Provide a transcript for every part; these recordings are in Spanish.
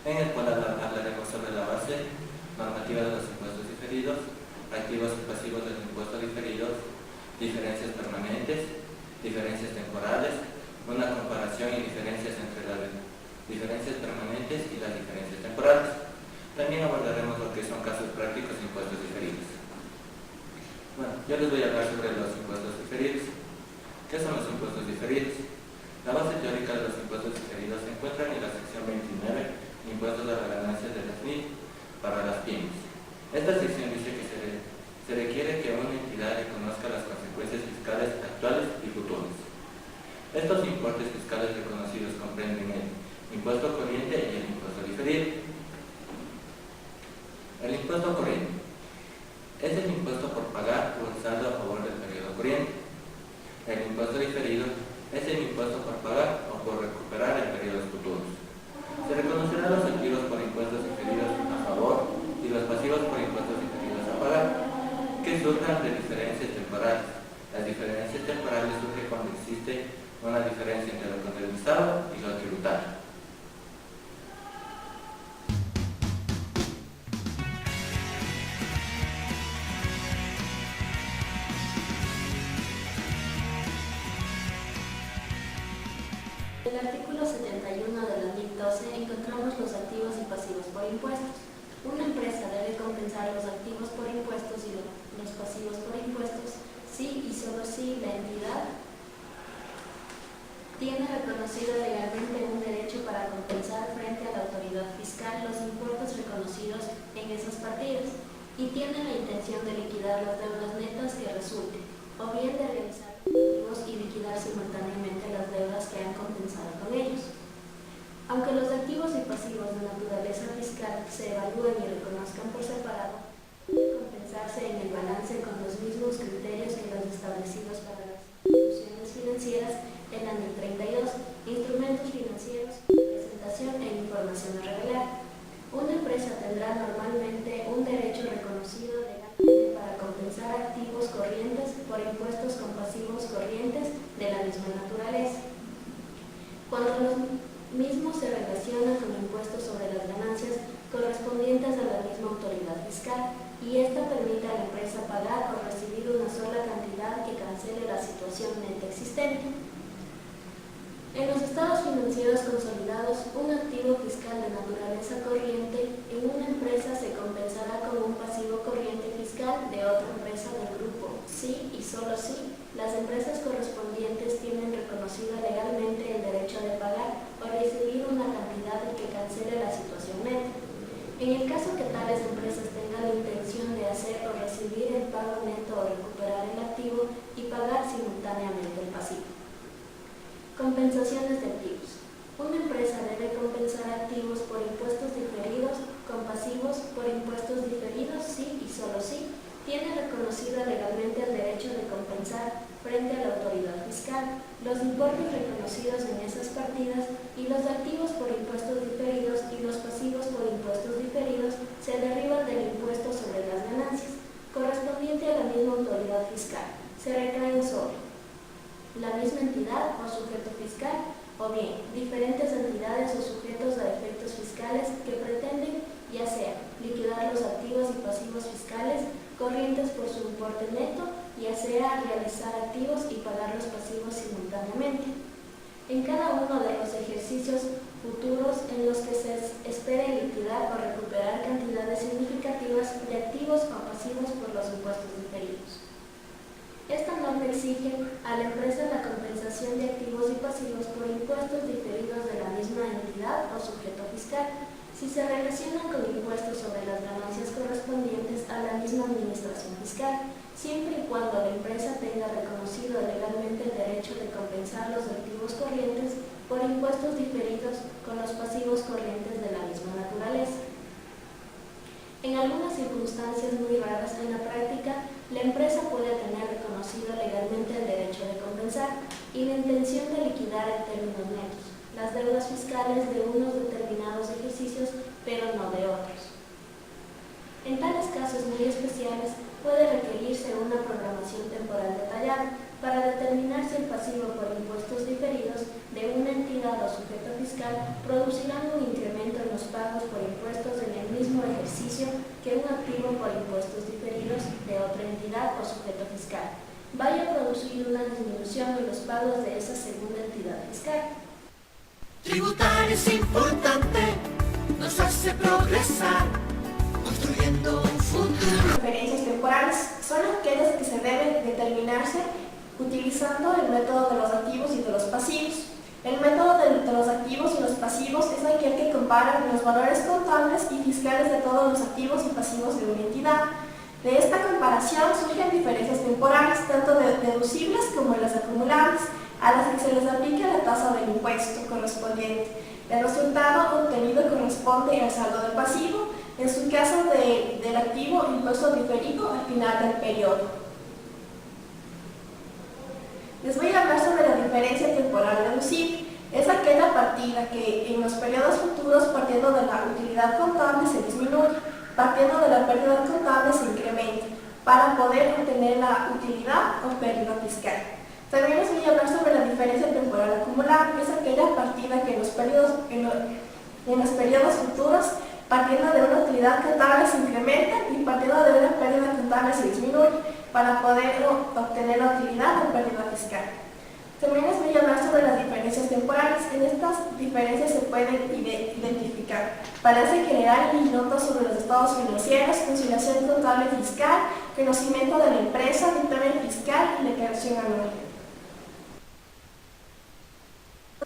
en el cual hablaremos sobre la base normativa de los impuestos diferidos, activos y pasivos de los impuestos diferidos, diferencias permanentes, diferencias temporales, una comparación y diferencias entre las diferencias permanentes y las diferencias temporales. También abordaremos lo que son casos prácticos de impuestos diferidos. Bueno, yo les voy a hablar sobre los impuestos diferidos. ¿Qué son los impuestos diferidos? La base teórica de los impuestos diferidos se encuentra en la sección 29, impuestos a la ganancia de las MIP para las pymes. Esta sección dice que se requiere que una entidad reconozca las consecuencias fiscales actuales y futuras. Estos importes fiscales reconocidos comprenden el impuesto corriente y el impuesto diferido. El impuesto corriente es el impuesto por pagar o el saldo a favor del periodo corriente. El impuesto diferido es el impuesto por pagar o por recuperar en periodos futuros. Se reconocerán los activos por impuestos diferidos a favor y los pasivos por impuestos diferidos a pagar, que surjan de diferencias temporales. Las diferencias temporales surgen cuando existe una diferencia entre lo contabilizado y lo tributario. En el artículo 71 de la NIC 12 encontramos los activos y pasivos por impuestos. Una empresa debe compensar los activos por impuestos y los pasivos por impuestos si y solo si la entidad tiene reconocido legalmente un derecho para compensar frente a la autoridad fiscal los impuestos reconocidos en esas partidas y tiene la intención de liquidar las deudas netas que resulten, o bien de realizar activos y liquidar simultáneamente las deudas que han compensado con ellos. Aunque los activos y pasivos de naturaleza fiscal se evalúen y reconozcan por separado, deben compensarse en el balance con los mismos criterios que los establecidos para las instituciones financieras en la NIC 32, instrumentos financieros, presentación e información a revelar. Una empresa tendrá normalmente un derecho reconocido legalmente para compensar activos corrientes por impuestos con pasivos corrientes de la misma naturaleza. Cuando los mismos se relacionan con impuestos sobre las ganancias correspondientes a la misma autoridad fiscal y ésta permite a la empresa pagar o recibir una sola cantidad que cancele la situación neta existente. En los estados financieros consolidados, un activo fiscal de naturaleza corriente en una empresa se compensará con un pasivo corriente fiscal de otra empresa del grupo, si y solo si las empresas correspondientes tienen reconocido legalmente el derecho de pagar o recibir una cantidad que cancele la situación neta. En el caso que tales empresas tengan la intención de hacer o recibir el pago neto o recuperar el activo y pagar simultáneamente el pasivo. Compensaciones de activos. Una empresa debe compensar activos por impuestos diferidos con pasivos por impuestos diferidos si y solo si tiene reconocido legalmente el derecho de compensar frente a la autoridad fiscal los importes reconocidos en esas partidas y los activos por impuestos diferidos y los pasivos por impuestos diferidos se derivan del impuesto sobre las ganancias correspondiente a la misma autoridad fiscal. Se recaen sobre la misma entidad o sujeto fiscal, o bien diferentes entidades o sujetos a efectos fiscales que pretenden, ya sea liquidar los activos y pasivos fiscales corrientes por su importe neto, ya sea realizar activos y pagar los pasivos simultáneamente. En cada uno de los ejercicios futuros en los que se espere liquidar o recuperar cantidades significativas de activos o pasivos por los impuestos diferidos. Esta norma exige a la empresa la compensación de activos y pasivos por impuestos diferidos de la misma entidad o sujeto fiscal, si se relacionan con impuestos sobre las ganancias correspondientes a la misma administración fiscal, siempre y cuando la empresa tenga reconocido legalmente el derecho de compensar los activos corrientes por impuestos diferidos con los pasivos corrientes de la misma naturaleza. En algunas circunstancias muy raras en la práctica, la empresa puede tener reconocido legalmente el derecho de compensar y la intención de liquidar en términos netos las deudas fiscales de unos determinados ejercicios, pero no de otros. En tales casos muy especiales, puede requerirse una programación temporal detallada para determinar si el pasivo por impuestos diferidos de una entidad o sujeto fiscal producirán un incremento en los pagos pagados por impuestos en el mismo ejercicio que un activo por impuestos diferidos de otra entidad o sujeto fiscal vaya a producir una disminución en los pagos de esa segunda entidad fiscal. Tributar es importante, nos hace progresar, construyendo un futuro. Diferencias temporales son aquellas que se deben determinarse utilizando el método de los activos y de los pasivos. El método de los activos y los pasivos es aquel que compara los valores contables y fiscales de todos los activos y pasivos de una entidad. De esta comparación surgen diferencias temporales, tanto deducibles como las acumulables, a las que se les aplica la tasa del impuesto correspondiente. El resultado obtenido corresponde al saldo del pasivo, en su caso del activo impuesto diferido al final del periodo. Les voy a hablar sobre la diferencia temporal deducible. Es aquella partida que en los periodos futuros, partiendo de la utilidad contable, se disminuye, partiendo de la pérdida contable se incrementa, para poder obtener la utilidad o pérdida fiscal. También les voy a hablar sobre la diferencia temporal acumulable. Es aquella partida que en los periodos futuros, partiendo de una utilidad contable se incrementa y partiendo de una pérdida contable se disminuye, para poder obtener la utilidad o pérdida fiscal. También les voy a hablar sobre las diferencias temporales. En estas diferencias se pueden identificar balance general y notas sobre los estados financieros, conciliación contable y fiscal, conocimiento de la empresa, dictamen fiscal y declaración anual.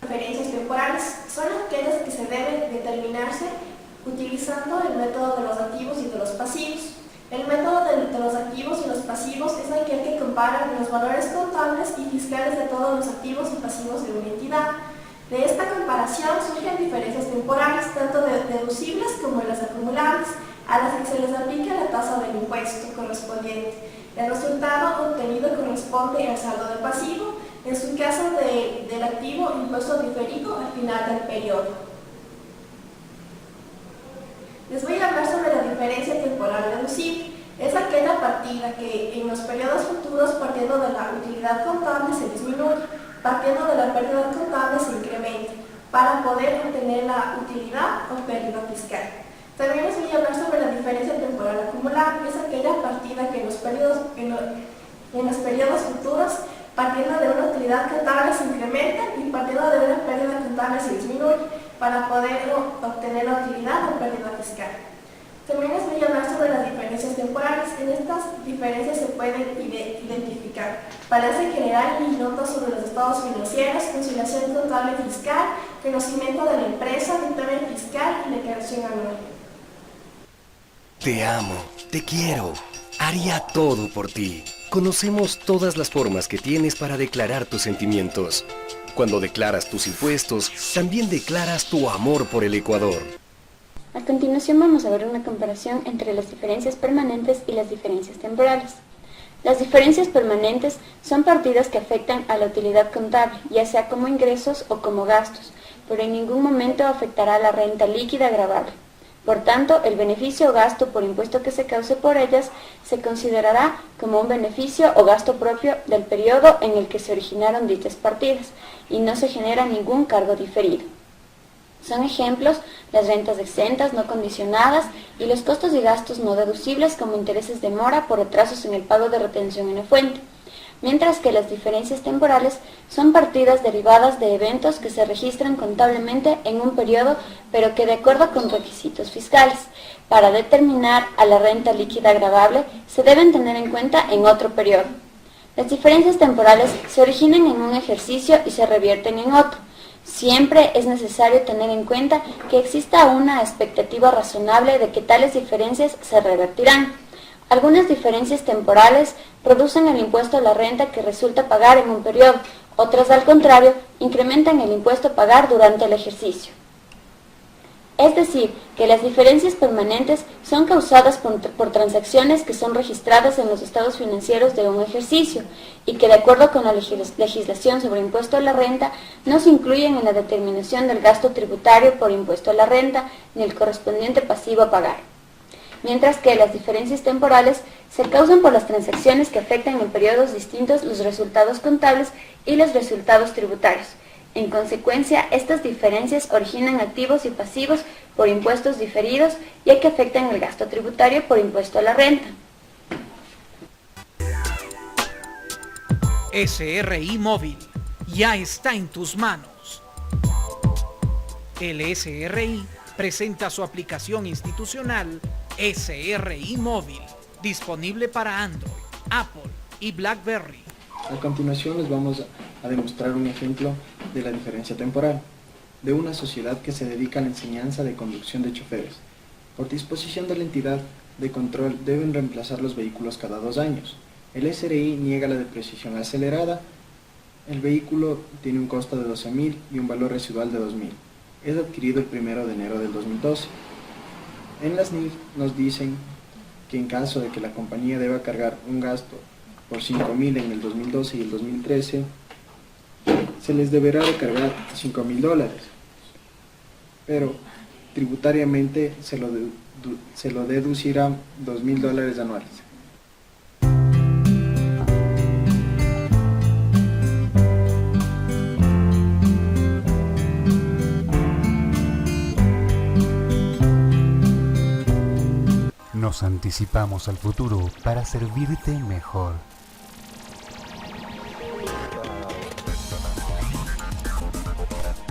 Diferencias temporales son aquellas que se deben determinarse utilizando el método de los activos y de los pasivos. El método de los activos y los pasivos es aquel que compara los valores contables y fiscales de todos los activos y pasivos de una entidad. De esta comparación surgen diferencias temporales, tanto deducibles como las acumulables, a las que se les aplica la tasa del impuesto correspondiente. El resultado obtenido corresponde al saldo del pasivo, en su caso del activo impuesto diferido al final del periodo. Les voy a hablar sobre la diferencia temporal deducible. Es aquella partida que en los periodos futuros, partiendo de la utilidad contable, se disminuye, partiendo de la pérdida contable se incrementa, para poder obtener la utilidad o pérdida fiscal. También les voy a hablar sobre la diferencia temporal acumulable. Es aquella partida que en los periodos futuros, partiendo de una utilidad contable se incrementa y partiendo de una pérdida contable se disminuye, para poder obtener la utilidad o pérdida fiscal. También les voy a hablar sobre las diferencias temporales. En estas diferencias se pueden identificar balance general y notas sobre los estados financieros, conciliación contable y fiscal, conocimiento de la empresa, dictamen fiscal y declaración anual. Te amo, te quiero, haría todo por ti. Conocemos todas las formas que tienes para declarar tus sentimientos. Cuando declaras tus impuestos, también declaras tu amor por el Ecuador. A continuación vamos a ver una comparación entre las diferencias permanentes y las diferencias temporales. Las diferencias permanentes son partidas que afectan a la utilidad contable, ya sea como ingresos o como gastos, pero en ningún momento afectará a la renta líquida gravable. Por tanto, el beneficio o gasto por impuesto que se cause por ellas se considerará como un beneficio o gasto propio del periodo en el que se originaron dichas partidas y no se genera ningún cargo diferido. Son ejemplos las rentas exentas no condicionadas y los costos y gastos no deducibles como intereses de mora por retrasos en el pago de retención en la fuente, mientras que las diferencias temporales son partidas derivadas de eventos que se registran contablemente en un periodo, pero que de acuerdo con requisitos fiscales, para determinar a la renta líquida gravable se deben tener en cuenta en otro periodo. Las diferencias temporales se originan en un ejercicio y se revierten en otro. Siempre es necesario tener en cuenta que exista una expectativa razonable de que tales diferencias se revertirán. Algunas diferencias temporales producen el impuesto a la renta que resulta pagar en un periodo, otras al contrario, incrementan el impuesto a pagar durante el ejercicio. Es decir, que las diferencias permanentes son causadas por transacciones que son registradas en los estados financieros de un ejercicio y que de acuerdo con la legislación sobre impuesto a la renta no se incluyen en la determinación del gasto tributario por impuesto a la renta ni el correspondiente pasivo a pagar. Mientras que las diferencias temporales se causan por las transacciones que afectan en periodos distintos los resultados contables y los resultados tributarios, En consecuencia, estas diferencias originan activos y pasivos por impuestos diferidos, ya que afectan el gasto tributario por impuesto a la renta. SRI Móvil ya está en tus manos. El SRI presenta su aplicación institucional SRI Móvil, disponible para Android, Apple y BlackBerry. A continuación les vamos a demostrar un ejemplo de la diferencia temporal de una sociedad que se dedica a la enseñanza de conducción de choferes. Por disposición de la entidad de control deben reemplazar los vehículos cada 2 años. El SRI niega la depreciación acelerada. El vehículo tiene un costo de 12.000 y un valor residual de 2.000. Es adquirido el 1 de enero del 2012. En las NIF nos dicen que en caso de que la compañía deba cargar un gasto por 5.000 en el 2012 y el 2013, se les deberá recargar $5.000, pero tributariamente se lo deducirán $2.000 anuales. Nos anticipamos al futuro para servirte mejor.